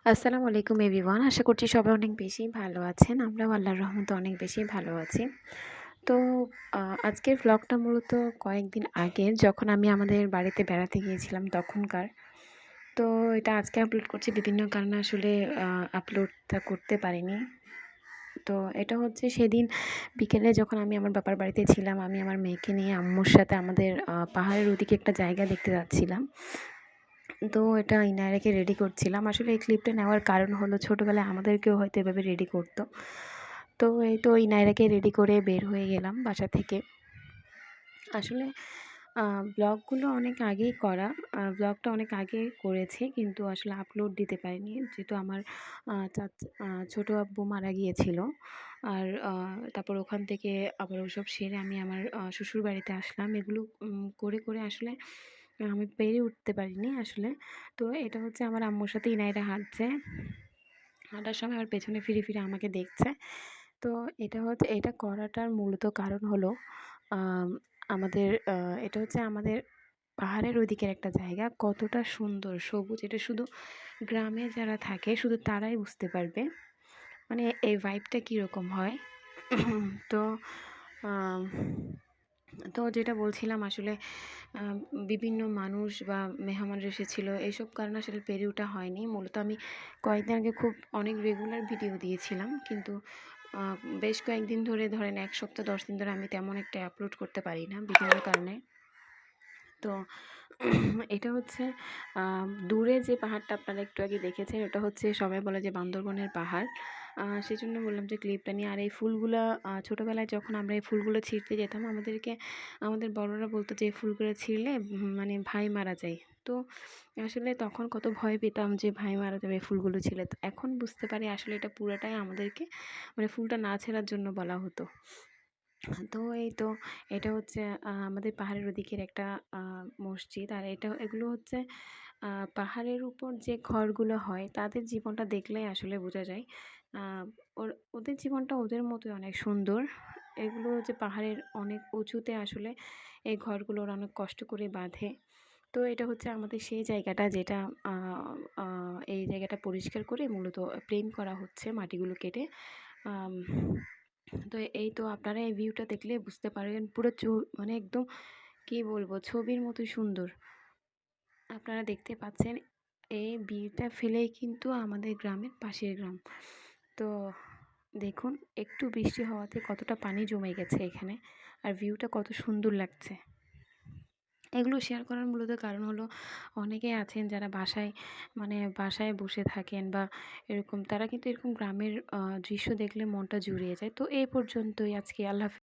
আসসালামু আলাইকুম এভরিওয়ান। আশা করছি সবাই অনেক বেশি ভালো আছেন। আমরাও আল্লাহর রহমতে অনেক বেশি ভালো আছি। তো আজকের ভ্লগটা মূলত কয়েকদিন আগের, যখন আমি আমাদের বাড়িতে বেড়াতে গিয়েছিলাম তখনকার। তো এটা আজকে আপলোড করছি, বিভিন্ন কারণে আসলে আপলোডটা করতে পারিনি। তো এটা হচ্ছে সেদিন বিকেলে যখন আমি আমার বাবার বাড়িতে ছিলাম, আমি আমার মেয়েকে নিয়ে আম্মুর সাথে আমাদের পাহাড়ের ওদিকে একটা জায়গা দেখতে যাচ্ছিলাম। তো এটা ইনায়ারাকে রেডি করছিলাম। আসলে এই ক্লিপটা নেওয়ার কারণ হলো, ছোটোবেলায় আমাদেরকেও হয়তো এভাবে রেডি করতো। তো এই তো ইনায়ারাকে রেডি করে বের হয়ে গেলাম বাসা থেকে। আসলে ব্লগগুলো অনেক আগেই করা। ব্লগটা অনেক আগে করেছি, কিন্তু আসলে আপলোড দিতে পারিনি। যেহেতু আমার ছোটো আব্বু মারা গিয়েছিল। আর তারপর ওখান থেকে আবার ওসব সেরে আমি আমার শ্বশুর বাড়িতে আসলাম। এগুলো করে আসলে আমি পেরে উঠতে পারিনি আসলে। তো এটা হচ্ছে আমার আম্মুর সাথে ইনাইরা হাঁটছে। হাঁটার সময় আমার পেছনে ফিরে আমাকে দেখছে। তো এটা করাটার মূলত কারণ হলো, আম আমাদের এটা হচ্ছে আমাদের পাহাড়ের ওইদিকের একটা জায়গা। কতটা সুন্দর সবুজ, এটা শুধু গ্রামে যারা থাকে শুধু তারাই বুঝতে পারবে। মানে এই ভাইবটা কীরকম হয়। তো আম তো যেটা বলছিলাম আসলে, আ বিভিন্ন মানুষ বা মেহমানরা এসেছিল। এইসব কারণে আসলে পেরে ওঠা হয়নি। মূলত আমি কয়েকদিন আগে অনেক রেগুলার ভিডিও দিয়েছিলাম। কিন্তু আ বেশ কয়েকদিন ধরে, ধরেন ১ সপ্তাহ ১০ দিন ধরে আমি তেমন একটা আপলোড করতে পারি না বিভিন্ন কারণে। তো এটা হচ্ছে দূরে যে পাহাড়টা আপনারা একটু আগে দেখেছেন, ওটা হচ্ছে সবাই বলে যে বান্দরবনের পাহাড়। সেজন্য বললাম যে ক্লিপটা নিয়ে। আর এই ফুলগুলা, ছোটোবেলায় যখন আমরা এই ফুলগুলো ছিঁড়তে যেতাম, আমাদের বড়রা বলতো যে এই ফুলগুলো ছিঁড়লে মানে ভাই মারা যায়। তো আসলে তখন কত ভয় পেতাম যে ভাই মারা যাবে এই ফুলগুলো ছিঁড়লে। তো এখন বুঝতে পারি আসলে এটা পুরাটাই আমাদেরকে, মানে ফুলটা না ছেঁড়ার জন্য বলা হতো। তো এই তো এটা হচ্ছে আমাদের পাহাড়ের ওদিকের একটা আ মসজিদ। আর এগুলো হচ্ছে পাহাড়ের উপর যে ঘরগুলো হয়, তাদের জীবনটা দেখলেই আসলে বোঝা যায়। আ ওদের জীবনটা ওদের মতোই অনেক সুন্দর। এগুলো হচ্ছে পাহাড়ের অনেক উঁচুতে আসলে এই ঘরগুলো ওরা অনেক কষ্ট করে বাঁধে। তো এটা হচ্ছে আমাদের সেই জায়গাটা, যেটা আ আ এই জায়গাটা পরিষ্কার করে মূলত প্লেন করা হচ্ছে মাটিগুলো কেটে। আম তো এই তো আপনারা এই ভিউটা দেখলে বুঝতে পারবেন, পুরো মানে একদম কি বলবো, ছবির মতো সুন্দর। আপনারা দেখতে পাচ্ছেন, এই বিলটা ফেলেই কিন্তু আমাদের গ্রামের পাশের গ্রাম। তো দেখুন, একটু বৃষ্টি হওয়াতে কতটা পানি জমে গেছে এখানে, আর ভিউটা কত সুন্দর লাগছে। এগুলো শেয়ার করার মূলত কারণ হলো, অনেকেই আছেন যারা বাসায় বসে থাকেন বা এরকম, তারা কিন্তু এরকম গ্রামের দৃশ্য দেখলে মনটা জুড়িয়ে যায়। তো এই পর্যন্তই আজকে। আল্লাহ হাফেজ।